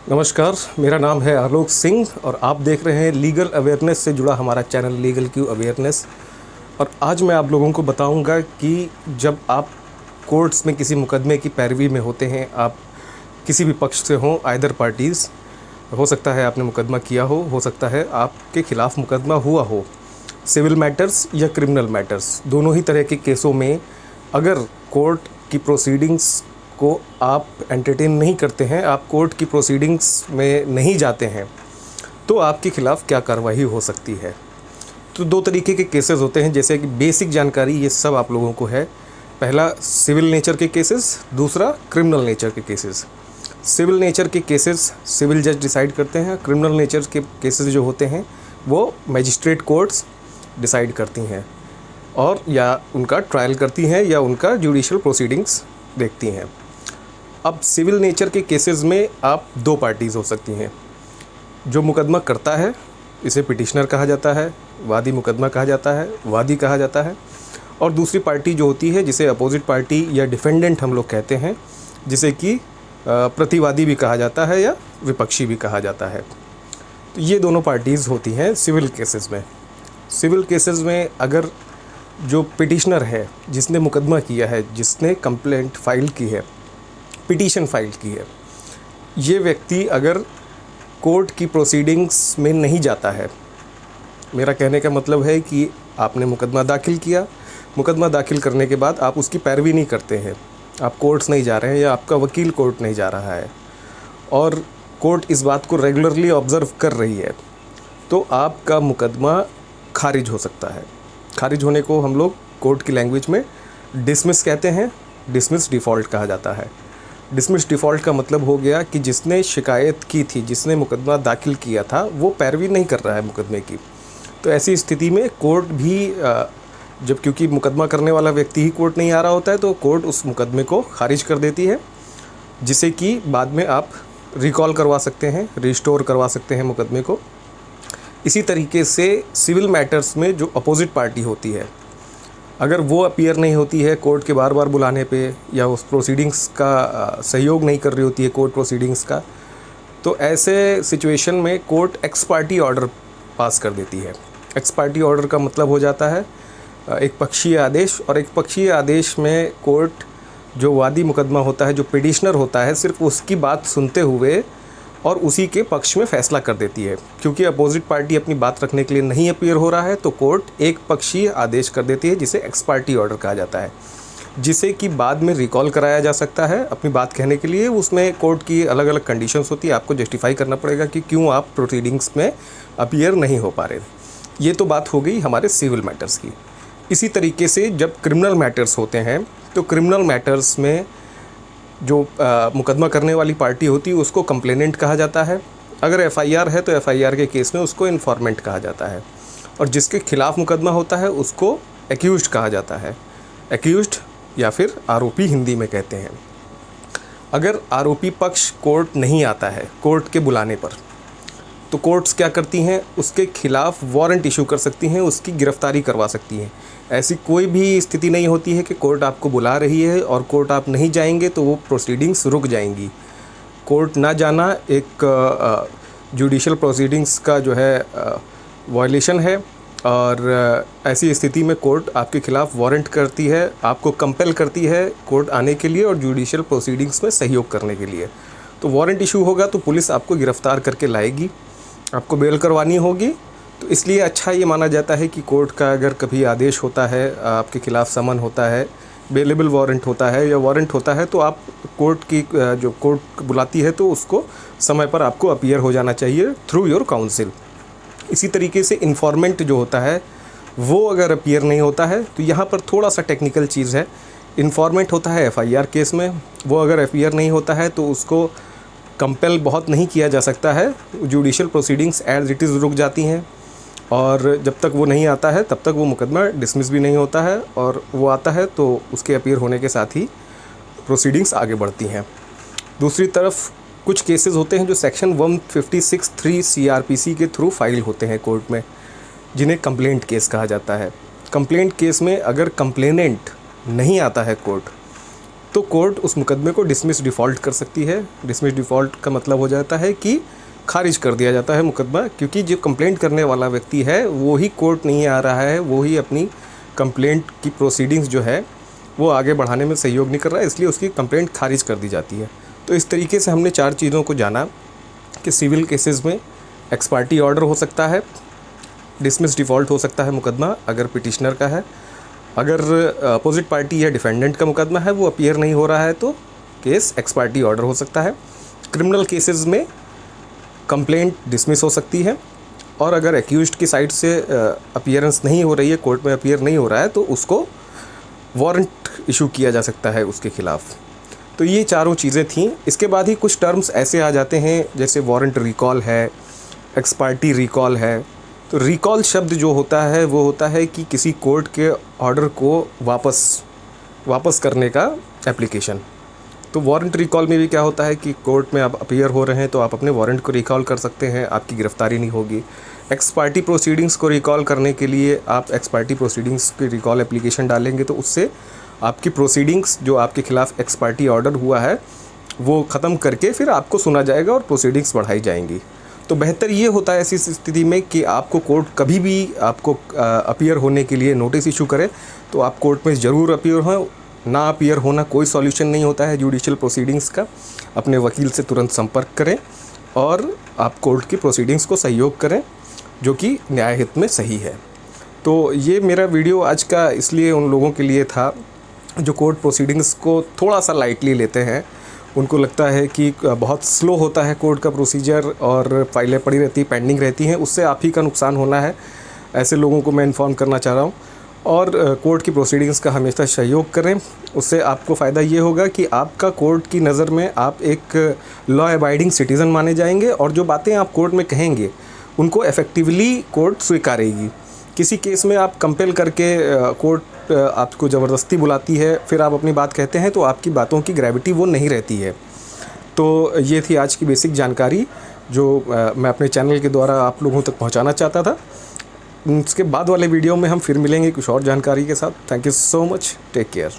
नमस्कार, मेरा नाम है आलोक सिंह और आप देख रहे हैं लीगल अवेयरनेस से जुड़ा हमारा चैनल लीगल क्यू अवेयरनेस। और आज मैं आप लोगों को बताऊंगा कि जब आप कोर्ट्स में किसी मुकदमे की पैरवी में होते हैं, आप किसी भी पक्ष से हों, आइदर पार्टीज़, हो सकता है आपने मुकदमा किया हो सकता है आपके ख़िलाफ़ मुकदमा हुआ हो, सिविल मैटर्स या क्रिमिनल मैटर्स, दोनों ही तरह के केसों में अगर कोर्ट की प्रोसीडिंग्स को आप एंटरटेन नहीं करते हैं, आप कोर्ट की प्रोसीडिंग्स में नहीं जाते हैं, तो आपके ख़िलाफ़ क्या कार्रवाई हो सकती है। तो दो तरीके के केसेस होते हैं, जैसे कि बेसिक जानकारी ये सब आप लोगों को है। पहला सिविल नेचर के केसेस, दूसरा क्रिमिनल नेचर के केसेस। सिविल नेचर के केसेस सिविल जज डिसाइड करते हैं, क्रिमिनल नेचर के केसेस जो होते हैं वो मजिस्ट्रेट कोर्ट्स डिसाइड करती हैं और या उनका ट्रायल करती हैं या उनका जुडिशल प्रोसीडिंग्स देखती हैं। अब सिविल नेचर के केसेस में आप दो पार्टीज़ हो सकती हैं। जो मुकदमा करता है इसे पिटिशनर कहा जाता है, वादी मुकदमा कहा जाता है, वादी कहा जाता है। और दूसरी पार्टी जो होती है जिसे अपोजिट पार्टी या डिफेंडेंट हम लोग कहते हैं, जिसे कि प्रतिवादी भी कहा जाता है या विपक्षी भी कहा जाता है। तो ये दोनों पार्टीज़ होती हैं सिविल केसेस में। सिविल केसेस में अगर जो पिटिशनर है, जिसने मुकदमा किया है, जिसने कंप्लेंट फाइल की है, पिटीशन फाइल की है, ये व्यक्ति अगर कोर्ट की प्रोसीडिंग्स में नहीं जाता है, मेरा कहने का मतलब है कि आपने मुकदमा दाखिल किया, मुकदमा दाखिल करने के बाद आप उसकी पैरवी नहीं करते हैं, आप कोर्ट्स नहीं जा रहे हैं या आपका वकील कोर्ट नहीं जा रहा है और कोर्ट इस बात को रेगुलरली ऑब्ज़र्व कर रही है, तो आपका मुकदमा खारिज हो सकता है। खारिज होने को हम लोग कोर्ट की लैंग्वेज में डिसमिस कहते हैं, डिसमिस डिफ़ॉल्ट कहा जाता है। डिसमिस डिफ़ॉल्ट का मतलब हो गया कि जिसने शिकायत की थी, जिसने मुकदमा दाखिल किया था, वो पैरवी नहीं कर रहा है मुकदमे की। तो ऐसी स्थिति में कोर्ट भी जब क्योंकि मुकदमा करने वाला व्यक्ति ही कोर्ट नहीं आ रहा होता है, तो कोर्ट उस मुकदमे को खारिज कर देती है, जिसे कि बाद में आप रिकॉल करवा सकते हैं, रिस्टोर करवा सकते हैं मुकदमे को। इसी तरीके से सिविल मैटर्स में जो अपोजिट पार्टी होती है, अगर वो अपीयर नहीं होती है कोर्ट के बार बार बुलाने पे या उस प्रोसीडिंग्स का सहयोग नहीं कर रही होती है कोर्ट प्रोसीडिंग्स का, तो ऐसे सिचुएशन में court x party order pass कर देती है। एक्स पार्टी ऑर्डर का मतलब हो जाता है एक पक्षीय आदेश, और एक पक्षीय आदेश में कोर्ट जो वादी मुकदमा होता है, जो पिटिशनर होता है, सिर्फ उसकी बात सुनते हुए और उसी के पक्ष में फ़ैसला कर देती है। क्योंकि अपोजिट पार्टी अपनी बात रखने के लिए नहीं अपीयर हो रहा है, तो कोर्ट एक पक्षीय आदेश कर देती है, जिसे एक्स पार्टी ऑर्डर कहा जाता है, जिसे कि बाद में रिकॉल कराया जा सकता है अपनी बात कहने के लिए। उसमें कोर्ट की अलग अलग कंडीशंस होती है, आपको जस्टिफाई करना पड़ेगा कि क्यों आप प्रोसीडिंग्स में अपीयर नहीं हो पा रहे। ये तो बात हो गई हमारे सिविल मैटर्स की। इसी तरीके से जब क्रिमिनल मैटर्स होते हैं, तो क्रिमिनल मैटर्स में जो मुकदमा करने वाली पार्टी होती है उसको कंप्लेनेंट कहा जाता है। अगर एफआईआर है तो एफआईआर के केस में उसको इन्फॉर्मेंट कहा जाता है, और जिसके खिलाफ़ मुकदमा होता है उसको एक्यूज्ड कहा जाता है। एक्यूज्ड या फिर आरोपी हिंदी में कहते हैं। अगर आरोपी पक्ष कोर्ट नहीं आता है कोर्ट के बुलाने पर, तो कोर्ट्स क्या करती हैं, उसके खिलाफ़ वारंट इशू कर सकती हैं, उसकी गिरफ्तारी करवा सकती हैं। ऐसी कोई भी स्थिति नहीं होती है कि कोर्ट आपको बुला रही है और कोर्ट आप नहीं जाएंगे तो वो प्रोसीडिंग्स रुक जाएंगी। कोर्ट ना जाना एक जुडिशल प्रोसीडिंग्स का जो है वायलेशन है, और ऐसी स्थिति में कोर्ट आपके ख़िलाफ़ वारंट करती है, आपको कंपेल करती है कोर्ट आने के लिए और जुडिशल प्रोसीडिंग्स में सहयोग करने के लिए। तो वारंट इशू होगा तो पुलिस आपको गिरफ़्तार करके लाएगी, आपको बेल करवानी होगी। तो इसलिए अच्छा ये माना जाता है कि कोर्ट का अगर कभी आदेश होता है, आपके ख़िलाफ़ समन होता है, बेलेबल वारंट होता है या वारंट होता है, तो आप कोर्ट की जो कोर्ट बुलाती है तो उसको समय पर आपको अपीयर हो जाना चाहिए थ्रू योर काउंसिल। इसी तरीके से इन्फॉर्मेंट जो होता है वो अगर अपीयर नहीं होता है, तो यहाँ पर थोड़ा सा टेक्निकल चीज़ है। इन्फॉर्मेंट होता है एफआईआर केस में, वो अगर अपीयर नहीं होता है तो उसको कंपेल बहुत नहीं किया जा सकता है, judicial proceedings as it is रुक जाती हैं, और जब तक वो नहीं आता है तब तक वो मुकदमा डिसमिस भी नहीं होता है, और वो आता है तो उसके अपीयर होने के साथ ही प्रोसीडिंग्स आगे बढ़ती हैं। दूसरी तरफ कुछ केसेस होते हैं जो सेक्शन 156(3) सीआरपीसी के थ्रू फाइल होते हैं कोर्ट में, जिन्हें कंप्लेंट केस कहा जाता है। कंप्लेंट केस में अगर कंप्लेनेंट नहीं आता है कोर्ट, तो कोर्ट उस मुकदमे को डिसमिस डिफ़ॉल्ट कर सकती है। डिसमिस डिफ़ॉल्ट का मतलब हो जाता है कि खारिज कर दिया जाता है मुकदमा, क्योंकि जो कंप्लेंट करने वाला व्यक्ति है वो ही कोर्ट नहीं आ रहा है, वो ही अपनी कंप्लेंट की प्रोसीडिंग्स जो है वो आगे बढ़ाने में सहयोग नहीं कर रहा है, इसलिए उसकी कंप्लेंट खारिज कर दी जाती है। तो इस तरीके से हमने 4 चीज़ों को जाना कि सिविल केसेस में एक्स पार्टी ऑर्डर हो सकता है, डिसमिस डिफ़ॉल्ट हो सकता है मुकदमा अगर पिटिशनर का है, अगर अपोजिट पार्टी या डिफेंडेंट का मुकदमा है वो अपीयर नहीं हो रहा है तो केस एक्स पार्टी ऑर्डर हो सकता है। क्रिमिनल केसेस में कंप्लेंट डिसमिस हो सकती है, और अगर एक्यूज्ड की साइड से अपीयरेंस नहीं हो रही है, कोर्ट में अपीयर नहीं हो रहा है, तो उसको वारंट इशू किया जा सकता है उसके ख़िलाफ़। तो ये चारों चीज़ें थीं। इसके बाद ही कुछ टर्म्स ऐसे आ जाते हैं जैसे वारंट रिकॉल है, एक्स पार्टी रिकॉल है। तो रिकॉल शब्द जो होता है वो होता है कि किसी कोर्ट के ऑर्डर को वापस करने का एप्लीकेशन। तो वारंट रिकॉल में भी क्या होता है कि कोर्ट में आप अपीयर हो रहे हैं तो आप अपने वारंट को रिकॉल कर सकते हैं, आपकी गिरफ्तारी नहीं होगी। एक्स पार्टी प्रोसीडिंग्स को रिकॉल करने के लिए आप एक्स पार्टी प्रोसीडिंग्स की रिकॉल एप्लीकेशन डालेंगे तो उससे आपकी प्रोसीडिंग्स जो आपके ख़िलाफ़ एक्स पार्टी ऑर्डर हुआ है वो ख़त्म करके फिर आपको सुना जाएगा और प्रोसीडिंग्स बढ़ाई जाएंगी। तो बेहतर ये होता है ऐसी स्थिति में कि आपको कोर्ट कभी भी आपको अपीयर होने के लिए नोटिस इशू करे तो आप कोर्ट में ज़रूर अपीयर हों। ना अपीयर होना कोई सॉल्यूशन नहीं होता है जुडिशियल प्रोसीडिंग्स का। अपने वकील से तुरंत संपर्क करें और आप कोर्ट की प्रोसीडिंग्स को सहयोग करें जो कि न्याय हित में सही है। तो ये मेरा वीडियो आज का इसलिए उन लोगों के लिए था जो कोर्ट प्रोसीडिंग्स को थोड़ा सा लाइटली लेते हैं। उनको लगता है कि बहुत स्लो होता है कोर्ट का प्रोसीजर और फाइलें पड़ी रहती पेंडिंग रहती हैं, उससे आप ही का नुकसान होना है। ऐसे लोगों को मैं इन्फॉर्म करना चाह रहा हूँ। और कोर्ट की प्रोसीडिंग्स का हमेशा सहयोग करें, उससे आपको फ़ायदा ये होगा कि आपका कोर्ट की नज़र में आप एक लॉ अबाइडिंग सिटीज़न माने जाएंगे और जो बातें आप कोर्ट में कहेंगे उनको इफ़ेक्टिवली कोर्ट स्वीकारेगी। किसी केस में आप कंपेल करके कोर्ट आपको ज़बरदस्ती बुलाती है, फिर आप अपनी बात कहते हैं तो आपकी बातों की ग्रेविटी वो नहीं रहती है। तो ये थी आज की बेसिक जानकारी जो मैं अपने चैनल के द्वारा आप लोगों तक पहुंचाना चाहता था। इसके बाद वाले वीडियो में हम फिर मिलेंगे कुछ और जानकारी के साथ। Thank you so much, take care.